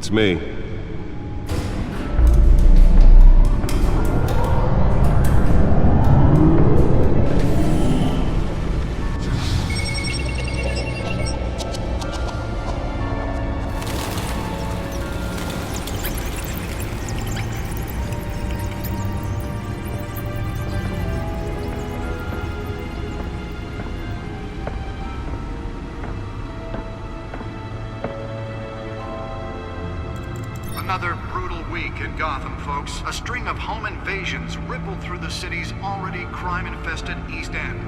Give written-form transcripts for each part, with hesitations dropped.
It's me. Another brutal week in Gotham, folks. A string of home invasions rippled through the city's already crime-infested East End.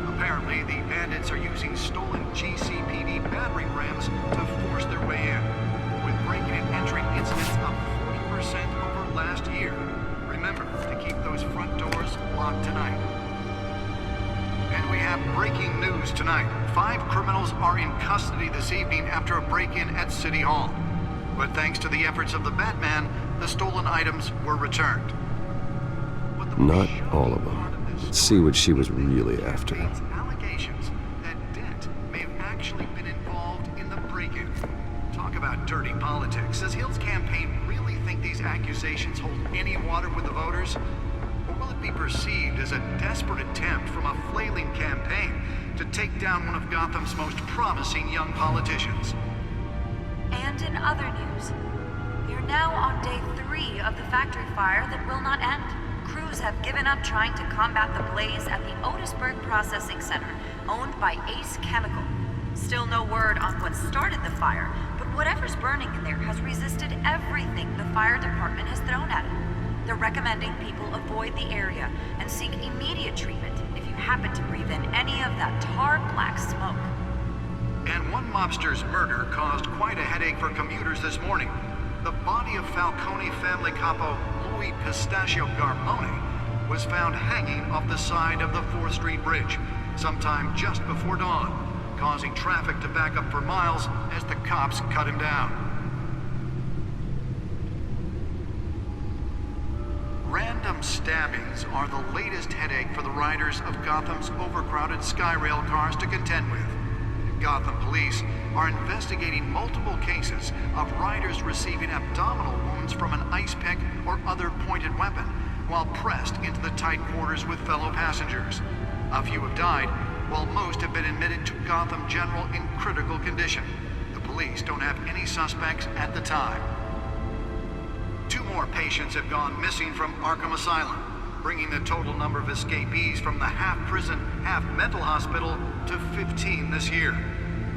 Apparently, the bandits are using stolen GCPD battering rams to force their way in, with breaking and entering incidents up 40% over last year. Remember to keep those front doors locked tonight. And we have breaking news tonight. 5 criminals are in custody this evening after a break-in at City Hall. But thanks to the efforts of the Batman, the stolen items were returned. Not all of them. Let's see what she was really after. Allegations that Dent may have actually been involved in the break-in. Talk about dirty politics. Does Hill's campaign really think these accusations hold any water with the voters? Or will it be perceived as a desperate attempt from a flailing campaign to take down one of Gotham's most promising young politicians? And in other news, we are now on day 3 of the factory fire that will not end. Crews have given up trying to combat the blaze at the Otisburg Processing Center, owned by Ace Chemical. Still no word on what started the fire, but whatever's burning in there has resisted everything the fire department has thrown at it. They're recommending people avoid the area and seek immediate treatment if you happen to breathe in any of that tar black smoke. And one mobster's murder caused quite a headache for commuters this morning. The body of Falcone family capo Louis Pistachio Garmone was found hanging off the side of the 4th Street Bridge sometime just before dawn, causing traffic to back up for miles as the cops cut him down. Random stabbings are the latest headache for the riders of Gotham's overcrowded Skyrail cars to contend with. Gotham police are investigating multiple cases of riders receiving abdominal wounds from an ice pick or other pointed weapon while pressed into the tight quarters with fellow passengers. A few have died, while most have been admitted to Gotham General in critical condition. The police don't have any suspects at the time. 2 more patients have gone missing from Arkham Asylum, bringing the total number of escapees from the half-prison, half-mental hospital to 15 this year.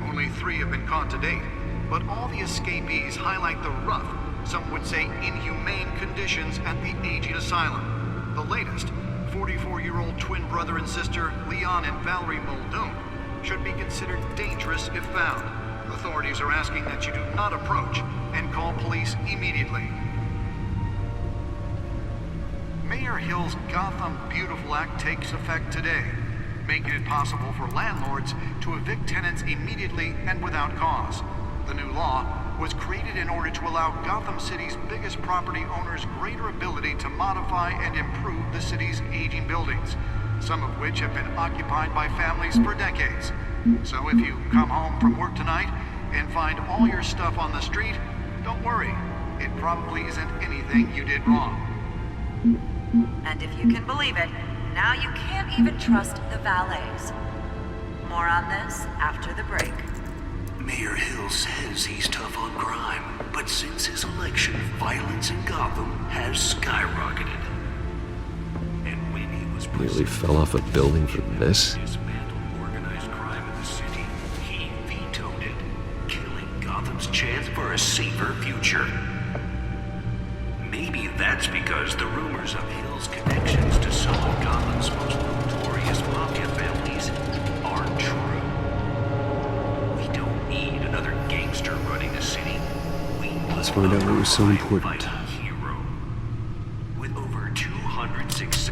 Only 3 have been caught to date, but all the escapees highlight the rough, some would say inhumane conditions at the aging asylum. The latest, 44-year-old twin brother and sister Leon and Valerie Muldoon, should be considered dangerous if found. Authorities are asking that you do not approach and call police immediately. Mayor Hill's Gotham Beautiful Act takes effect today, making it possible for landlords to evict tenants immediately and without cause. The new law was created in order to allow Gotham City's biggest property owners greater ability to modify and improve the city's aging buildings, some of which have been occupied by families for decades. So if you come home from work tonight and find all your stuff on the street, don't worry. It probably isn't anything you did wrong. And if you can believe it, now you can't even trust the valets. More on this after the break. Mayor Hill says he's tough on crime, but since his election, violence in Gotham has skyrocketed. And when he was Nearly fell off a building for this? dismantled organized crime in the city, he vetoed it, killing Gotham's chance for a safer future. Maybe that's because the rumors of Hill's connections to some of Gotham's most notorious mafia families aren't true. We don't need another gangster running the city. Let's find out what was so important. Fighting hero. With over 206...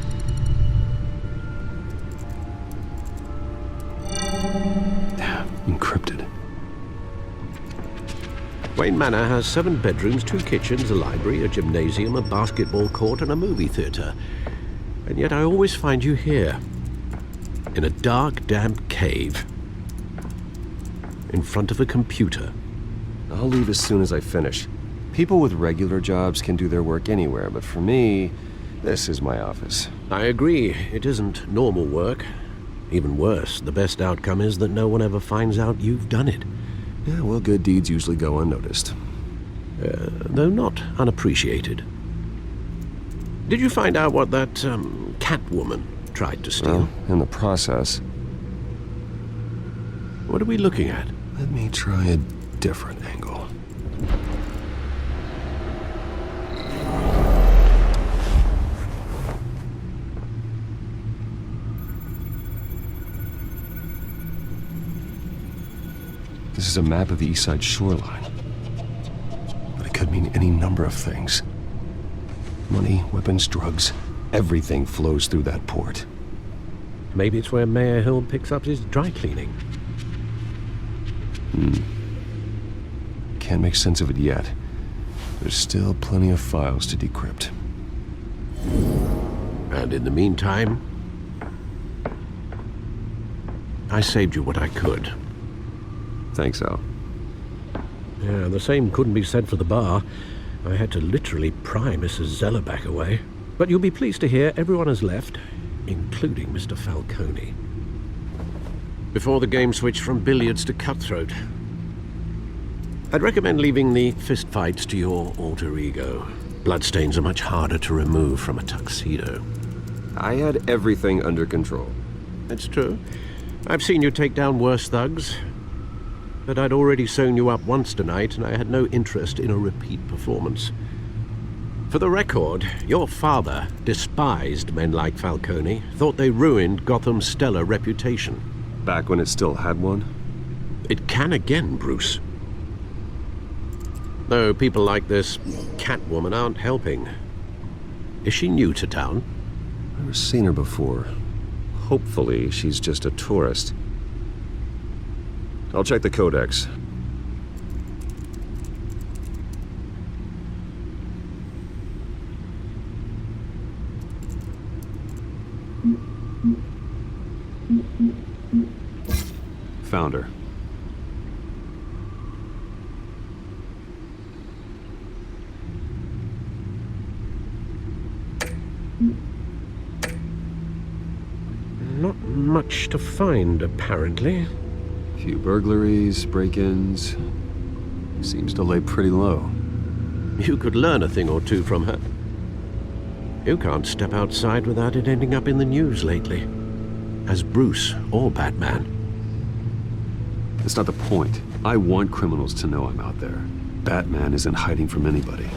Encrypted. Wayne Manor has 7 bedrooms, 2 kitchens, a library, a gymnasium, a basketball court, and a movie theater. And yet I always find you here, in a dark, damp cave, in front of a computer. I'll leave as soon as I finish. People with regular jobs can do their work anywhere, but for me, this is my office. I agree. It isn't normal work. Even worse, the best outcome is that no one ever finds out you've done it. Yeah, well, good deeds usually go unnoticed. Though not unappreciated. Did you find out what that, Catwoman tried to steal? Well, in the process. What are we looking at? Let me try a different angle. This is a map of the East Side shoreline. But it could mean any number of things. Money, weapons, drugs, everything flows through that port. Maybe it's where Mayor Hill picks up his dry cleaning. Can't make sense of it yet. There's still plenty of files to decrypt. And in the meantime, I saved you what I could. Thanks, Al. Yeah, the same couldn't be said for the bar. I had to literally pry Mrs. Zeller back away. But you'll be pleased to hear everyone has left, including Mr. Falcone. Before the game switched from billiards to cutthroat. I'd recommend leaving the fistfights to your alter ego. Bloodstains are much harder to remove from a tuxedo. I had everything under control. That's true. I've seen you take down worse thugs. But I'd already sewn you up once tonight, and I had no interest in a repeat performance. For the record, your father despised men like Falcone, thought they ruined Gotham's stellar reputation. Back when it still had one? It can again, Bruce. Though people like this Catwoman aren't helping. Is she new to town? I've never seen her before. Hopefully, she's just a tourist. I'll check the codex. Found her. Not much to find, apparently. Few burglaries, break-ins. Seems to lay pretty low. You could learn a thing or two from her. You can't step outside without it ending up in the news lately. As Bruce or Batman. That's not the point. I want criminals to know I'm out there. Batman isn't hiding from anybody.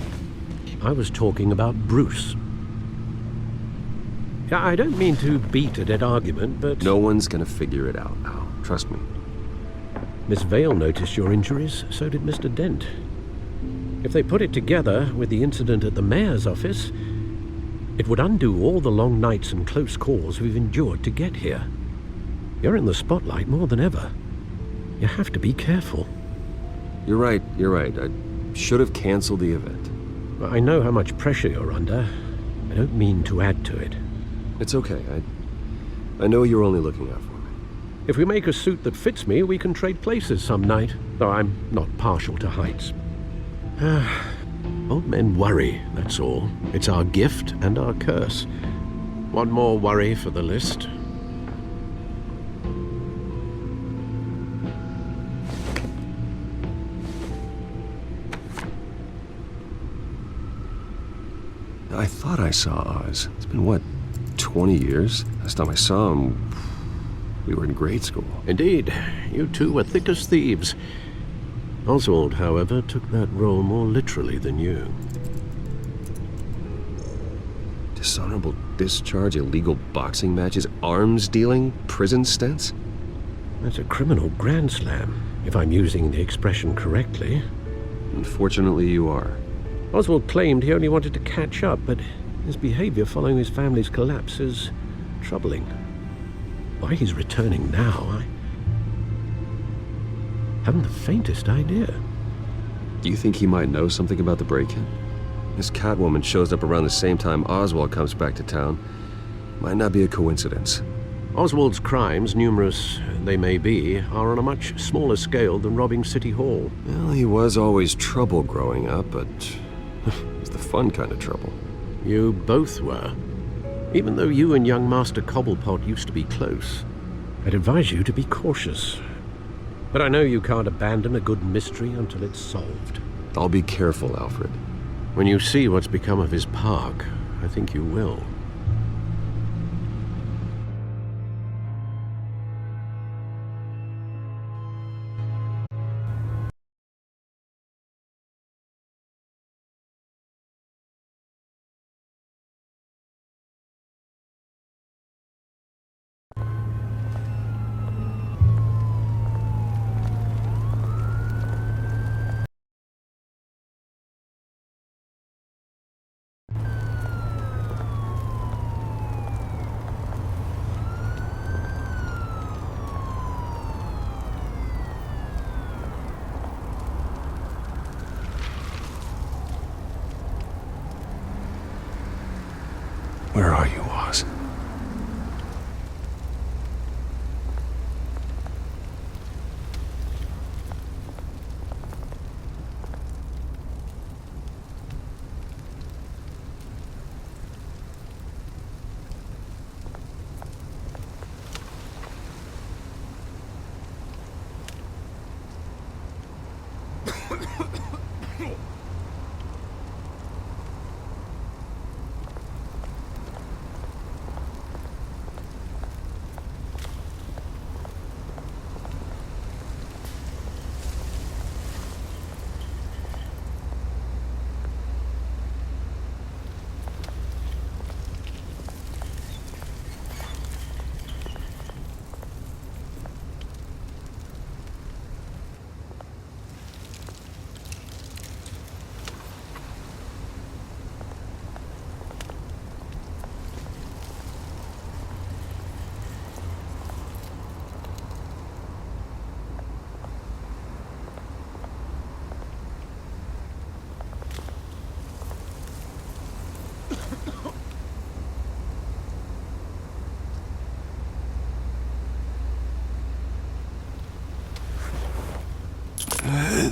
I was talking about Bruce. I don't mean to beat a dead argument, but... No one's gonna figure it out now. Trust me. Miss Vale noticed your injuries, so did Mr. Dent. If they put it together with the incident at the mayor's office, it would undo all the long nights and close calls we've endured to get here. You're in the spotlight more than ever. You have to be careful. You're right. I should have canceled the event. I know how much pressure you're under. I don't mean to add to it. It's okay. I know you're only looking out for me. If we make a suit that fits me, we can trade places some night, though I'm not partial to heights. Old men worry, that's all. It's our gift and our curse. One more worry for the list. I thought I saw Oz. It's been, what, 20 years? Last time I saw him, we were in grade school. Indeed, you two were thick as thieves. Oswald, however, took that role more literally than you. Dishonorable discharge, illegal boxing matches, arms dealing, prison stints? That's a criminal grand slam, if I'm using the expression correctly. Unfortunately, you are. Oswald claimed he only wanted to catch up, but his behavior following his family's collapse is troubling. Why he's returning now, I haven't the faintest idea. Do you think he might know something about the break-in? This Catwoman shows up around the same time Oswald comes back to town. Might not be a coincidence. Oswald's crimes, numerous they may be, are on a much smaller scale than robbing City Hall. Well, he was always trouble growing up, but it's the fun kind of trouble. You both were. Even though you and young Master Cobblepot used to be close, I'd advise you to be cautious. But I know you can't abandon a good mystery until it's solved. I'll be careful, Alfred. When you see what's become of his park, I think you will. Where are you, Oz?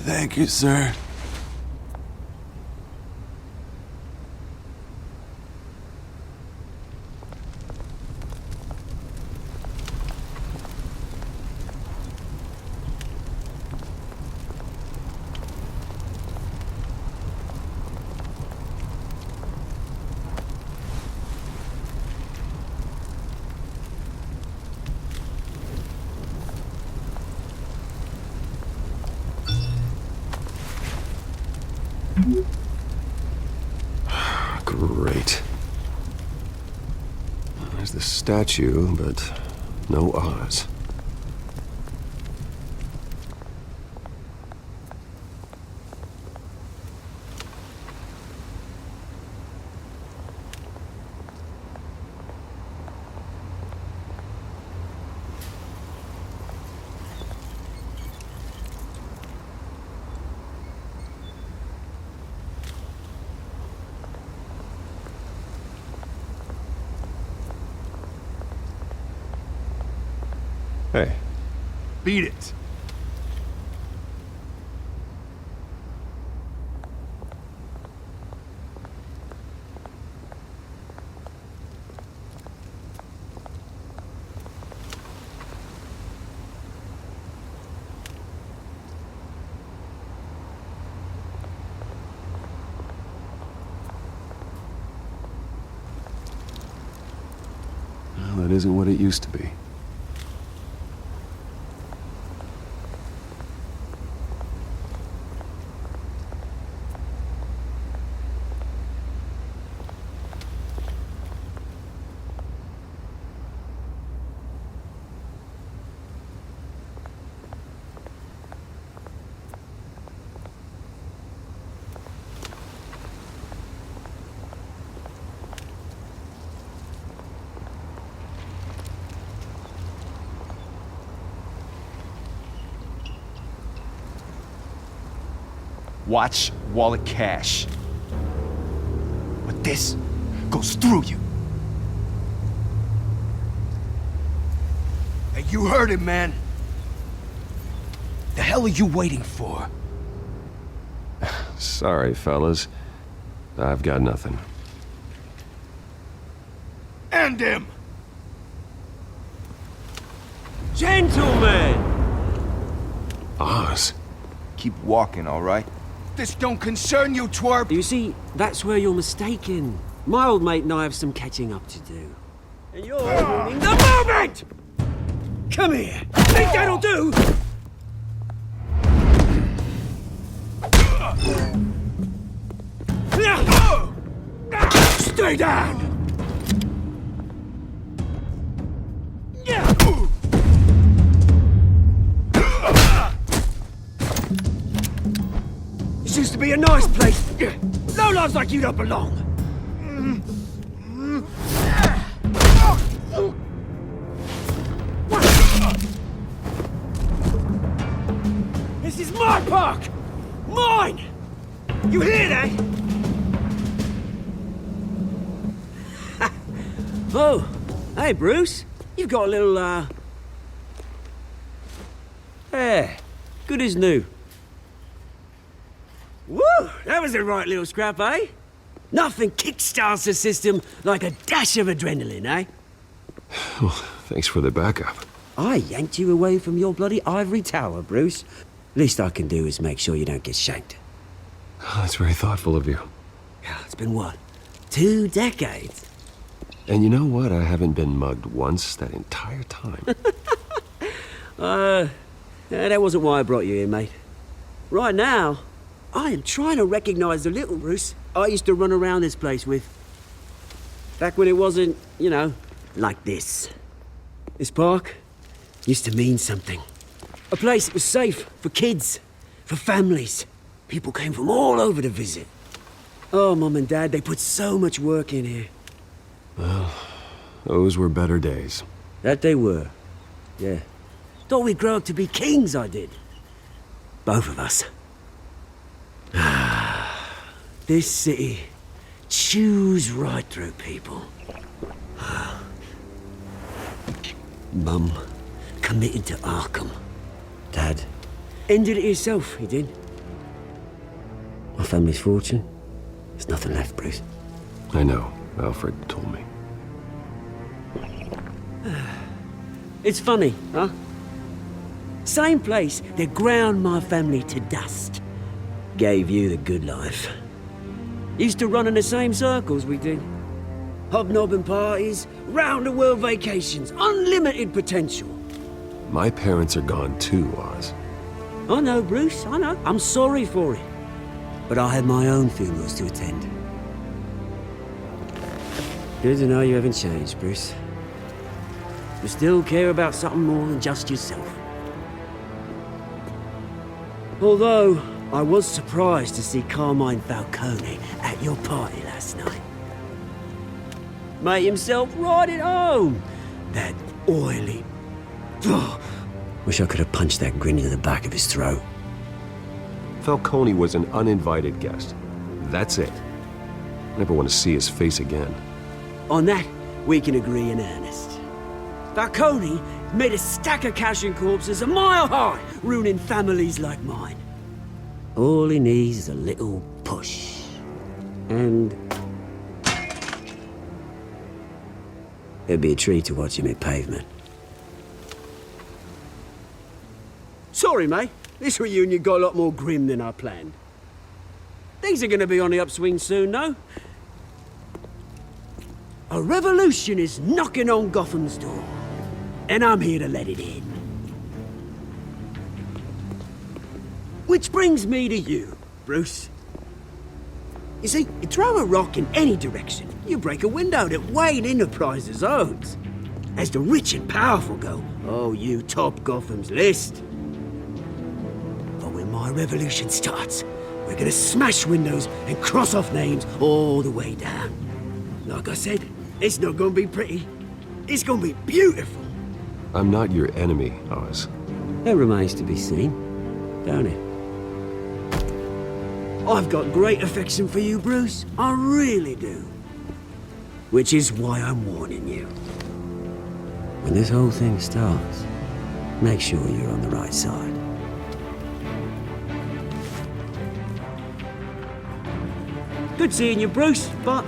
Thank you, sir. Great. There's the statue, but no Oz. Hey. Beat it. Well, that isn't what it used to be. Watch wallet cash. But this goes through you. You heard him, man. The hell are you waiting for? Sorry, fellas. I've got nothing. End him! Gentlemen! Oz. Keep walking, all right? This don't concern you, twerp! You see, that's where you're mistaken. My old mate and I have some catching up to do. And you're ruining the moment! Come here! Think that'll do? Stay down! This used to be a nice place. Lowlifes like you don't belong. This is my park! Mine! You hear that? Oh, hey, Bruce. You've got a little, Yeah, good as new. Woo! That was a right little scrap, eh? Nothing kickstarts the system like a dash of adrenaline, eh? Thanks for the backup. I yanked you away from your bloody ivory tower, Bruce. Least I can do is make sure you don't get shanked. That's very thoughtful of you. It's been what? 2 decades? And you know what? I haven't been mugged once that entire time. That wasn't why I brought you here, mate. Right now, I am trying to recognize the little Bruce I used to run around this place with. Back when it wasn't, you know, like this. This park used to mean something. A place that was safe for kids, for families. People came from all over to visit. Oh, Mum and Dad, they put so much work in here. Well, those were better days. That they were. Yeah. Thought we'd grow up to be kings, I did. Both of us. This city chews right through people. Mum committed to Arkham. Dad ended it himself, he did. My family's fortune, there's nothing left, Bruce. I know. Alfred told me. It's funny, huh? Same place that ground my family to dust. Gave you the good life. Used to run in the same circles we did. Hobnobbing parties, round-the-world vacations, unlimited potential. My parents are gone too, Oz. I know, Bruce, I know. I'm sorry for it. But I had my own funerals to attend. Good to know you haven't changed, Bruce. You still care about something more than just yourself. Although, I was surprised to see Carmine Falcone at your party last night. Made himself right at home. That oily... Oh, wish I could have punched that grin into the back of his throat. Falcone was an uninvited guest. That's it. Never want to see his face again. On that, we can agree in earnest. Falcone made a stack of cash and corpses a mile high, ruining families like mine. All he needs is a little push. And... it'd be a treat to watch him hit pavement. Sorry, mate. This reunion got a lot more grim than I planned. Things are gonna be on the upswing soon, though. A revolution is knocking on Gotham's door. And I'm here to let it in. Which brings me to you, Bruce. You see, you throw a rock in any direction, you break a window that Wayne Enterprises owns. As the rich and powerful go, oh, you top Gotham's list. But when my revolution starts, we're gonna smash windows and cross off names all the way down. Like I said, it's not gonna be pretty. It's gonna be beautiful. I'm not your enemy, Oz. That remains to be seen, don't it? I've got great affection for you, Bruce. I really do. Which is why I'm warning you. When this whole thing starts, Make sure you're on the right side. Good seeing you, Bruce, but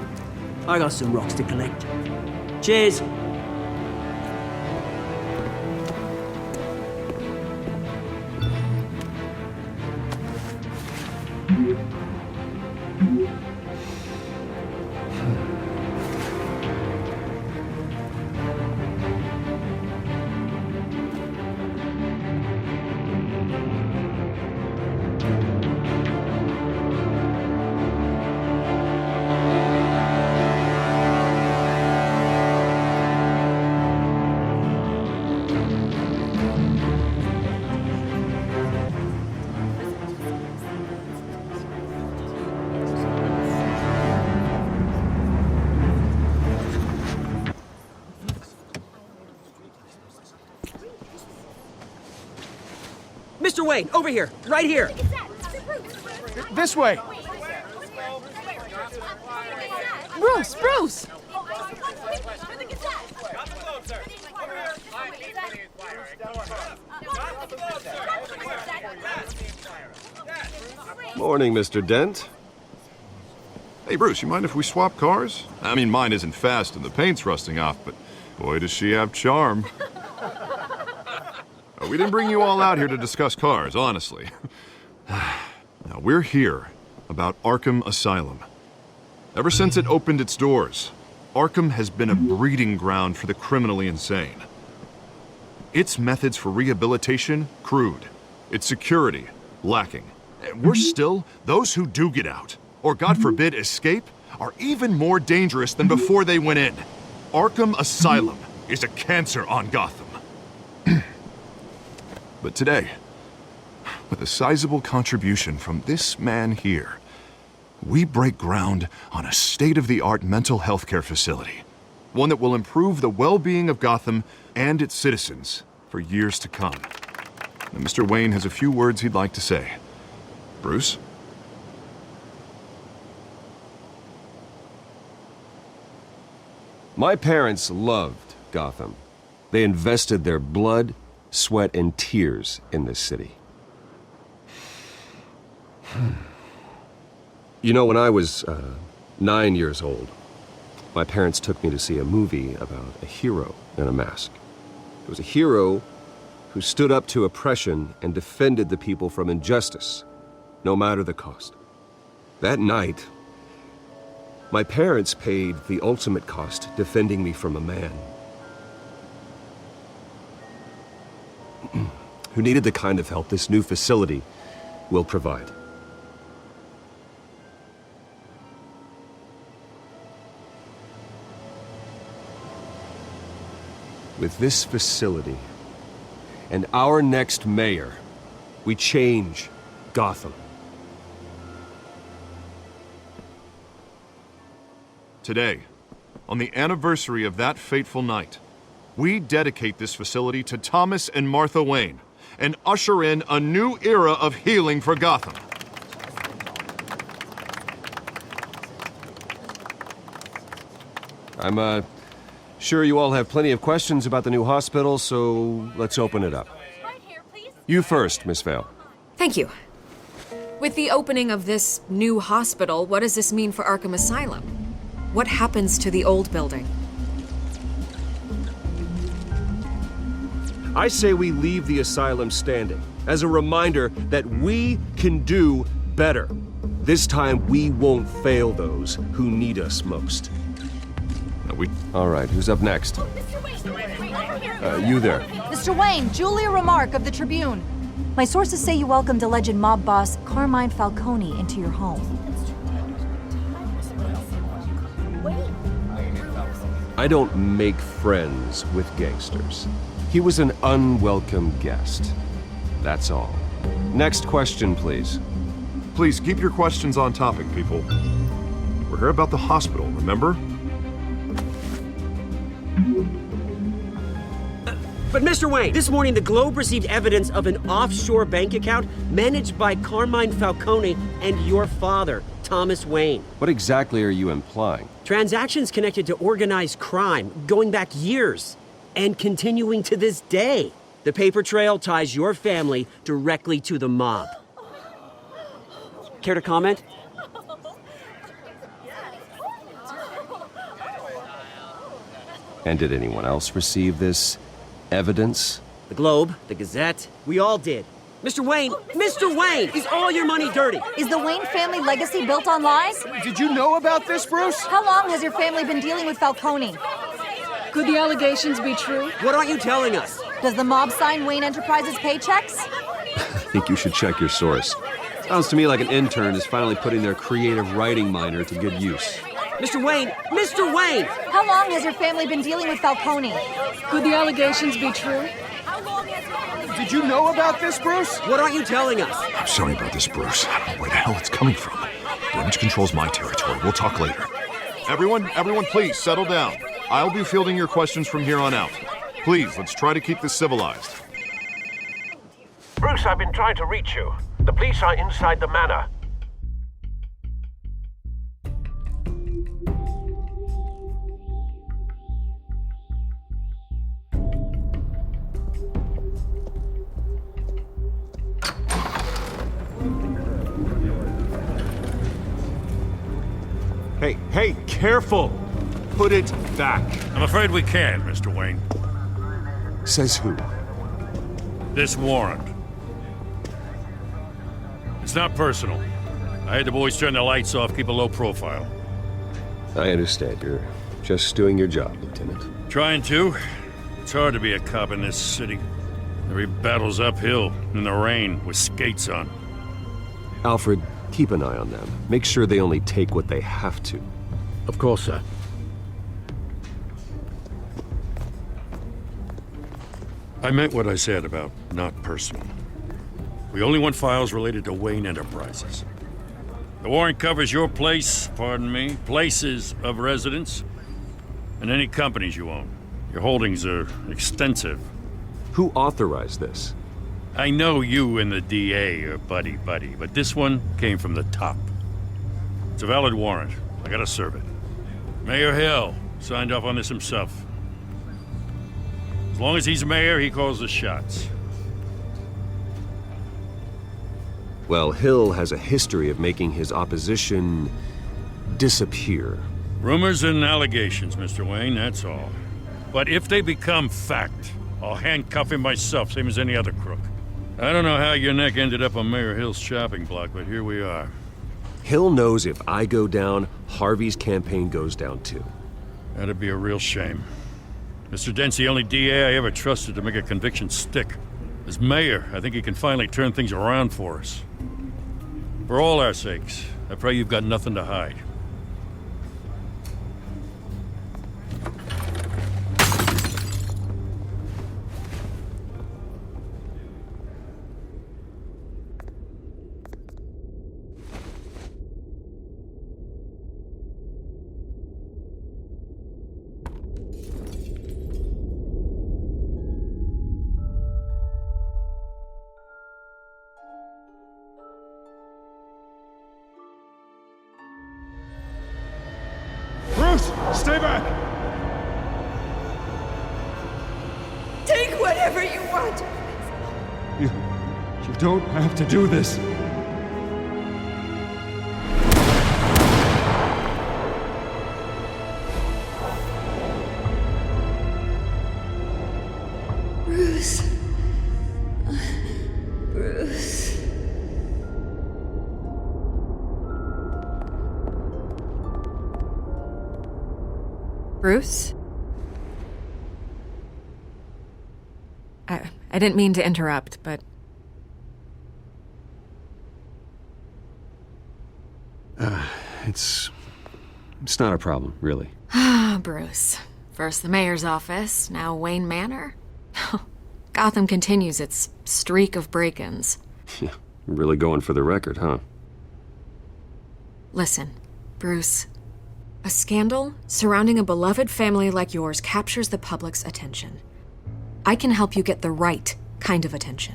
I got some rocks to collect. Cheers. Mr. Wayne, over here, right here. This way. Bruce, Bruce! Morning, Mr. Dent. Hey, Bruce, you mind if we swap cars? I mean, mine isn't fast and the paint's rusting off, but boy, does she have charm. We didn't bring you all out here to discuss cars, honestly. Now, we're here about Arkham Asylum. Ever since it opened its doors, Arkham has been a breeding ground for the criminally insane. Its methods for rehabilitation, crude. Its security, lacking. And worse still, those who do get out, or God forbid escape, are even more dangerous than before they went in. Arkham Asylum is a cancer on Gotham. But today, with a sizable contribution from this man here, we break ground on a state-of-the-art mental health care facility. One that will improve the well-being of Gotham and its citizens for years to come. And Mr. Wayne has a few words he'd like to say. Bruce? My parents loved Gotham. They invested their blood, sweat, and tears in this city. You know, when I was 9 years old, my parents took me to see a movie about a hero in a mask. It was a hero who stood up to oppression and defended the people from injustice, no matter the cost. That night, my parents paid the ultimate cost defending me from a man who needed the kind of help this new facility will provide. With this facility and our next mayor, we change Gotham. Today, on the anniversary of that fateful night, we dedicate this facility to Thomas and Martha Wayne and usher in a new era of healing for Gotham. I'm sure you all have plenty of questions about the new hospital, so let's open it up. You first, Miss Vale. Thank you. With the opening of this new hospital, what does this mean for Arkham Asylum? What happens to the old building? I say we leave the asylum standing as a reminder that we can do better. This time we won't fail those who need us most. All right, who's up next? You there. Mr. Wayne, Julia Remark of the Tribune. My sources say you welcomed alleged mob boss Carmine Falcone into your home. I don't make friends with gangsters. He was an unwelcome guest. That's all. Next question, please. Please keep your questions on topic, people. We're here about the hospital, remember? But Mr. Wayne, this morning the Globe received evidence of an offshore bank account managed by Carmine Falcone and your father, Thomas Wayne. What exactly are you implying? Transactions connected to organized crime going back years and continuing to this day. The paper trail ties your family directly to the mob. Care to comment? And did anyone else receive this evidence? The Globe, the Gazette, we all did. Mr. Wayne, is all your money dirty? Is the Wayne family legacy built on lies? Did you know about this, Bruce? How long has your family been dealing with Falcone? Could the allegations be true? What aren't you telling us? Does the mob sign Wayne Enterprises paychecks? I think you should check your source. Sounds to me like an intern is finally putting their creative writing minor to good use. Mr. Wayne! How long has your family been dealing with Falcone? Could the allegations be true? Did you know about this, Bruce? What aren't you telling us? I'm sorry about this, Bruce. I don't know where the hell it's coming from. Damage control's my territory. We'll talk later. Everyone, please, settle down. I'll be fielding your questions from here on out. Please, let's try to keep this civilized. Bruce, I've been trying to reach you. The police are inside the manor. Hey, careful! Put it back. I'm afraid we can, Mr. Wayne. Says who? This warrant. It's not personal. I had the boys turn the lights off, keep a low profile. I understand. You're just doing your job, Lieutenant. Trying to. It's hard to be a cop in this city. Every battle's uphill, in the rain, with skates on. Alfred, keep an eye on them. Make sure they only take what they have to. Of course, sir. I meant what I said about not personal. We only want files related to Wayne Enterprises. The warrant covers your place, places of residence, and any companies you own. Your holdings are extensive. Who authorized this? I know you and the DA are buddy-buddy, but this one came from the top. It's a valid warrant. I gotta serve it. Mayor Hill signed off on this himself. As long as he's mayor, he calls the shots. Well, Hill has a history of making his opposition disappear. Rumors and allegations, Mr. Wayne, that's all. But if they become fact, I'll handcuff him myself, same as any other crook. I don't know how your neck ended up on Mayor Hill's chopping block, but here we are. Hill knows if I go down, Harvey's campaign goes down too. That'd be a real shame. Mr. Dent's the only DA I ever trusted to make a conviction stick. As mayor, I think he can finally turn things around for us. For all our sakes, I pray you've got nothing to hide. Bruce, stay back! Take whatever you want. You don't have to do this. Bruce. Bruce. Bruce? I didn't mean to interrupt, but... It's not a problem, really. Ah, Bruce. First the mayor's office, now Wayne Manor. Gotham continues its streak of break-ins. Yeah, really going for the record, huh? Listen, Bruce. A scandal surrounding a beloved family like yours captures the public's attention. I can help you get the right kind of attention.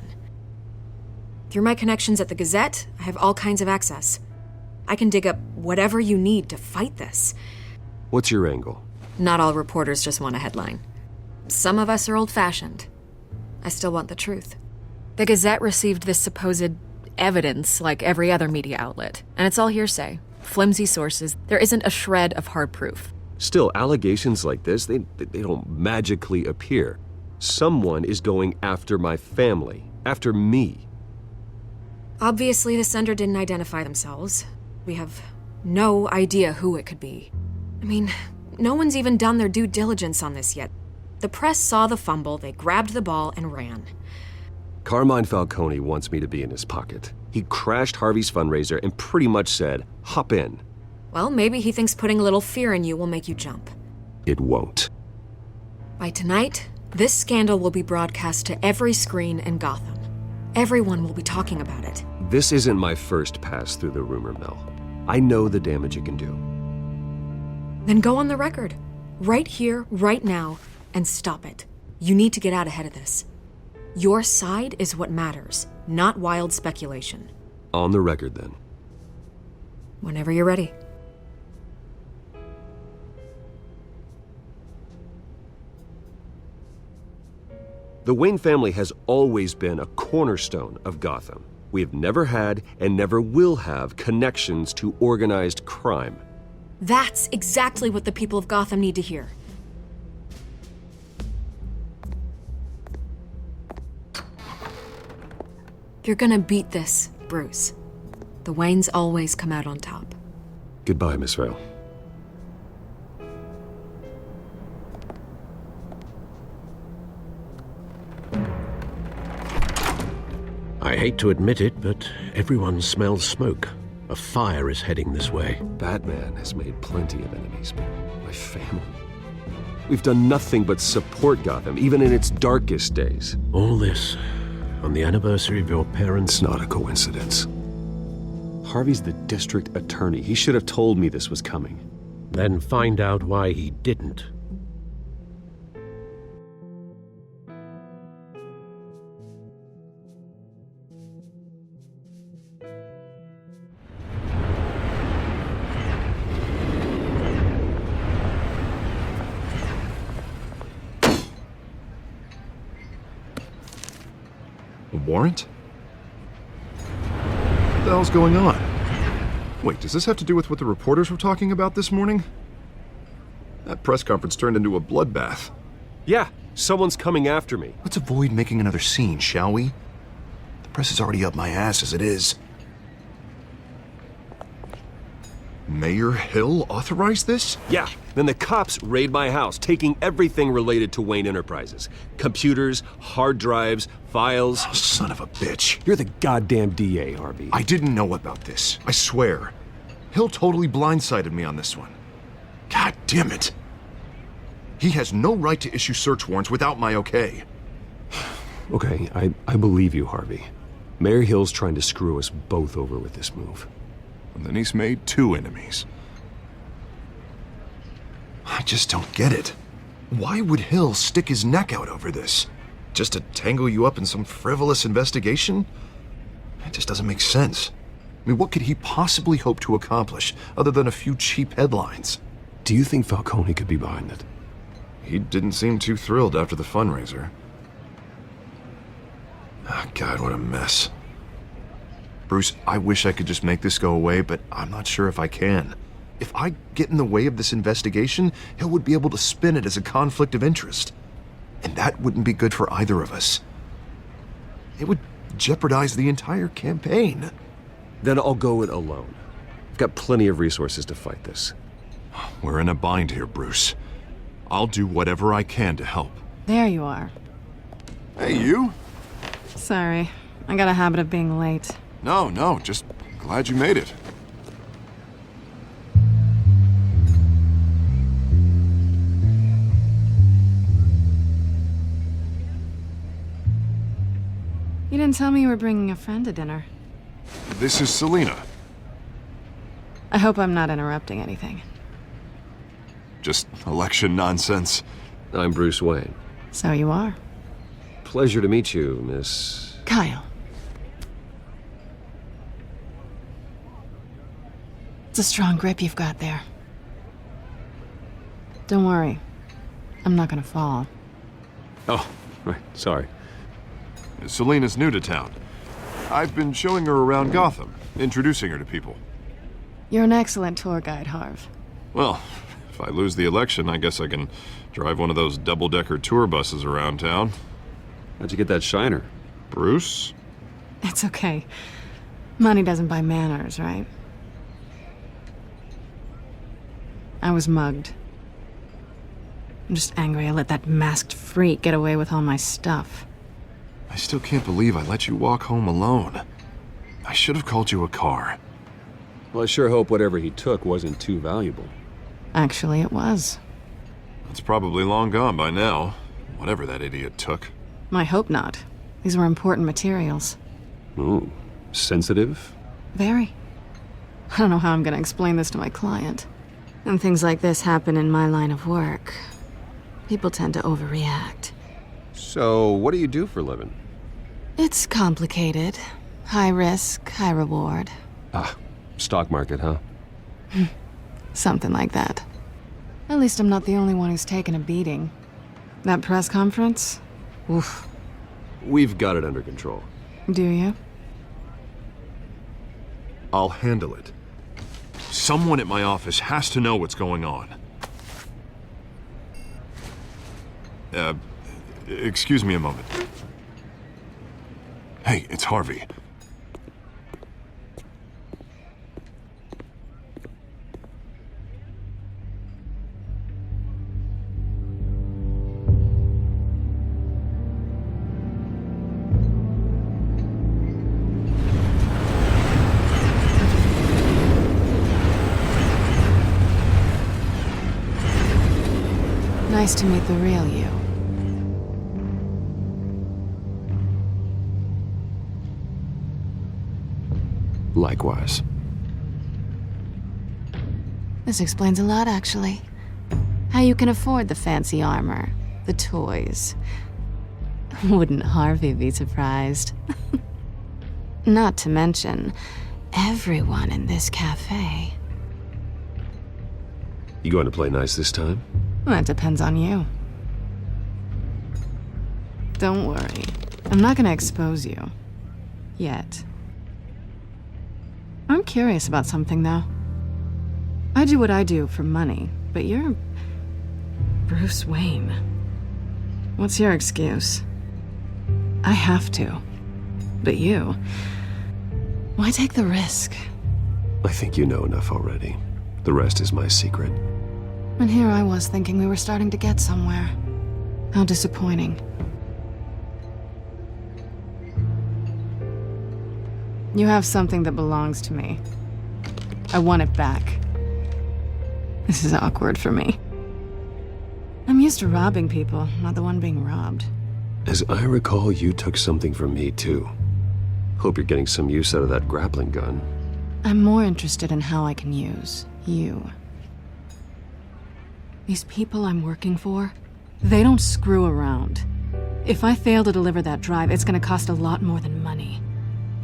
Through my connections at the Gazette, I have all kinds of access. I can dig up whatever you need to fight this. What's your angle? Not all reporters just want a headline. Some of us are old-fashioned. I still want the truth. The Gazette received this supposed evidence like every other media outlet, and it's all hearsay. Flimsy sources. There isn't a shred of hard proof. Still, allegations like this, they don't magically appear. Someone is going after my family, after me. Obviously, the sender didn't identify themselves. We have no idea who it could be. I mean, no one's even done their due diligence on this yet. The press saw the fumble, they grabbed the ball and ran. Carmine Falcone wants me to be in his pocket. He crashed Harvey's fundraiser and pretty much said, hop in. Well, maybe he thinks putting a little fear in you will make you jump. It won't. By tonight, this scandal will be broadcast to every screen in Gotham. Everyone will be talking about it. This isn't my first pass through the rumor mill. I know the damage it can do. Then go on the record. Right here, right now, and stop it. You need to get out ahead of this. Your side is what matters, not wild speculation. On the record, then. Whenever you're ready. The Wayne family has always been a cornerstone of Gotham. We have never had and never will have connections to organized crime. That's exactly what the people of Gotham need to hear. You're gonna beat this, Bruce. The Waynes always come out on top. Goodbye, Miss Vale. I hate to admit it, but everyone smells smoke. A fire is heading this way. Batman has made plenty of enemies, but my family... We've done nothing but support Gotham, even in its darkest days. All this on the anniversary of your parents'... It's not a coincidence. Harvey's the district attorney. He should have told me this was coming. Then find out why he didn't. A warrant? What the hell's going on? Wait, does this have to do with what the reporters were talking about this morning? That press conference turned into a bloodbath. Yeah, someone's coming after me. Let's avoid making another scene, shall we? The press is already up my ass as it is. Mayor Hill authorized this? Yeah, then the cops raid my house, taking everything related to Wayne Enterprises. Computers, hard drives, files. Oh, son of a bitch. You're the goddamn DA, Harvey. I didn't know about this. I swear. Hill totally blindsided me on this one. God damn it. He has no right to issue search warrants without my okay. Okay, I believe you, Harvey. Mayor Hill's trying to screw us both over with this move. And then he's made two enemies. I just don't get it. Why would Hill stick his neck out over this? Just to tangle you up in some frivolous investigation? It just doesn't make sense. I mean, what could he possibly hope to accomplish other than a few cheap headlines? Do you think Falcone could be behind it? He didn't seem too thrilled after the fundraiser. Oh, God, what a mess. Bruce, I wish I could just make this go away, but I'm not sure if I can. If I get in the way of this investigation, Hill would be able to spin it as a conflict of interest. And that wouldn't be good for either of us. It would jeopardize the entire campaign. Then I'll go it alone. I've got plenty of resources to fight this. We're in a bind here, Bruce. I'll do whatever I can to help. There you are. Hey, you? Sorry, I got a habit of being late. No, just glad you made it. You didn't tell me you were bringing a friend to dinner. This is Selena. I hope I'm not interrupting anything. Just election nonsense. I'm Bruce Wayne. So you are. Pleasure to meet you, Miss... Kyle. It's a strong grip you've got there. Don't worry. I'm not gonna fall. Oh, right, sorry. Selena's new to town. I've been showing her around Gotham, introducing her to people. You're an excellent tour guide, Harv. Well, if I lose the election, I guess I can drive one of those double-decker tour buses around town. How'd you get that shiner? Bruce? It's okay. Money doesn't buy manners, right? I was mugged. I'm just angry I let that masked freak get away with all my stuff. I still can't believe I let you walk home alone. I should have called you a car. Well, I sure hope whatever he took wasn't too valuable. Actually, it was. It's probably long gone by now, whatever that idiot took. I hope not. These were important materials. Ooh, sensitive? Very. I don't know how I'm gonna explain this to my client. When things like this happen in my line of work, people tend to overreact. So, what do you do for a living? It's complicated. High risk, high reward. Ah, stock market, huh? Something like that. At least I'm not the only one who's taken a beating. That press conference? Oof. We've got it under control. Do you? I'll handle it. Someone at my office has to know what's going on. Excuse me a moment. Hey, it's Harvey. Nice to meet the real you. Likewise. This explains a lot, actually. How you can afford the fancy armor, the toys. Wouldn't Harvey be surprised? Not to mention, everyone in this cafe. You going to play nice this time? Well, that depends on you. Don't worry. I'm not gonna expose you. Yet. I'm curious about something, though. I do what I do for money, but you're Bruce Wayne. What's your excuse? I have to. But you... why take the risk? I think you know enough already. The rest is my secret. And here I was thinking we were starting to get somewhere. How disappointing. You have something that belongs to me. I want it back. This is awkward for me. I'm used to robbing people, not the one being robbed. As I recall, you took something from me, too. Hope you're getting some use out of that grappling gun. I'm more interested in how I can use you. These people I'm working for, they don't screw around. If I fail to deliver that drive, it's gonna cost a lot more than money.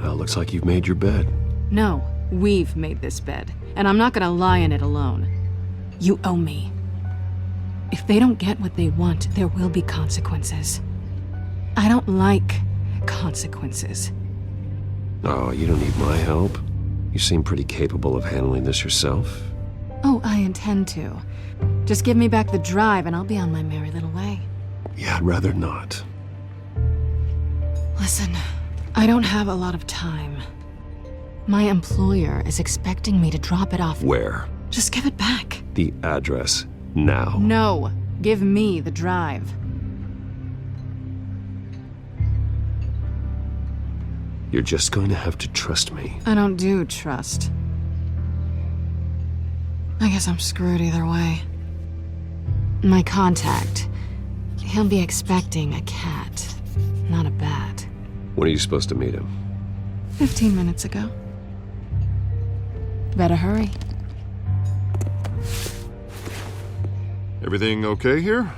Well, looks like you've made your bed. No, we've made this bed, and I'm not gonna lie in it alone. You owe me. If they don't get what they want, there will be consequences. I don't like consequences. Oh, you don't need my help. You seem pretty capable of handling this yourself. Oh, I intend to. Just give me back the drive and I'll be on my merry little way. Yeah, I'd rather not. Listen, I don't have a lot of time. My employer is expecting me to drop it off. Where? Just give it back. The address, now. No, give me the drive. You're just going to have to trust me. I don't do trust. I guess I'm screwed either way. My contact, he'll be expecting a cat, not a bat. When are you supposed to meet him? 15 minutes ago. Better hurry. Everything okay here?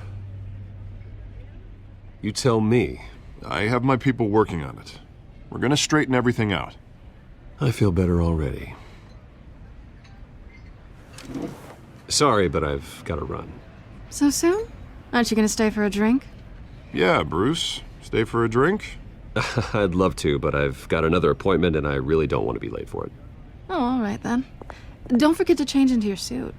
You tell me. I have my people working on it. We're gonna straighten everything out. I feel better already. Sorry, but I've got to run. So soon? Aren't you gonna stay for a drink? Yeah, Bruce. Stay for a drink? I'd love to, but I've got another appointment and I really don't want to be late for it. Oh, all right then. Don't forget to change into your suit.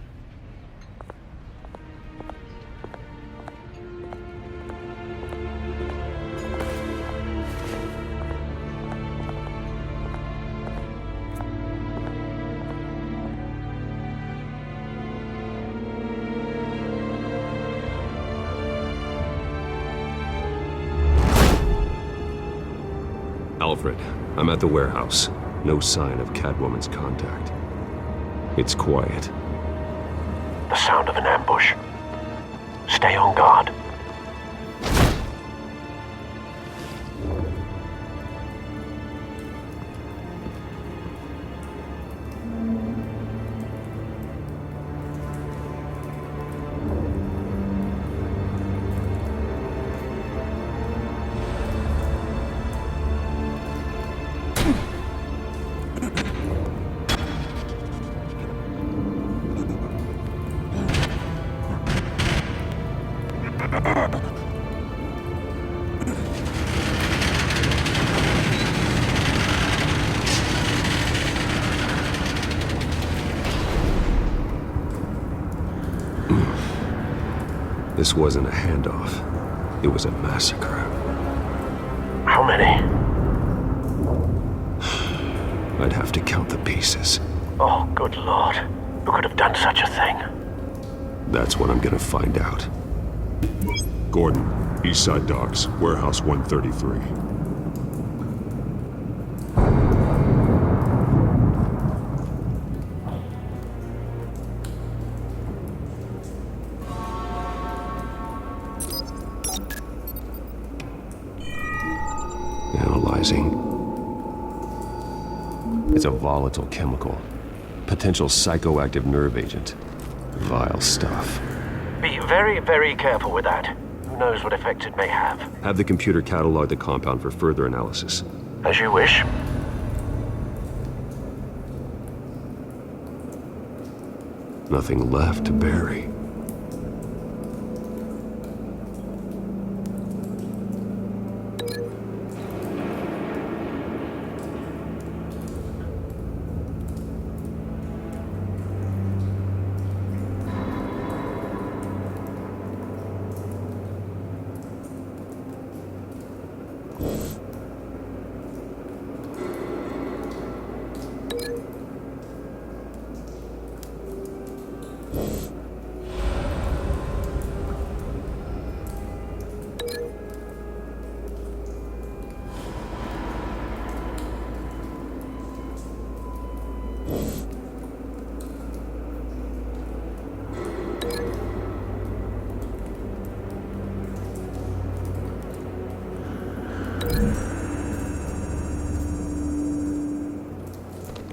Alfred, I'm at the warehouse. No sign of Catwoman's contact. It's quiet. The sound of an ambush. Stay on guard. This wasn't a handoff. It was a massacre. How many? I'd have to count the pieces. Oh, good lord. Who could have done such a thing? That's what I'm gonna find out. Gordon, Eastside Docks, Warehouse 133. Analyzing. It's a volatile chemical. Potential psychoactive nerve agent. Vile stuff. Be very, very careful with that. Who knows what effects it may have. Have the computer catalog the compound for further analysis. As you wish. Nothing left to bury.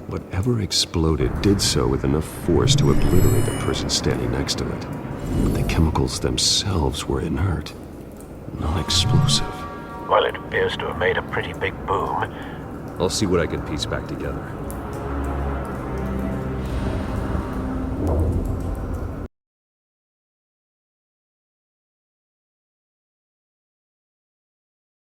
Whatever exploded did so with enough force to obliterate the person standing next to it. But the chemicals themselves were inert, non-explosive. Well, it appears to have made a pretty big boom. I'll see what I can piece back together.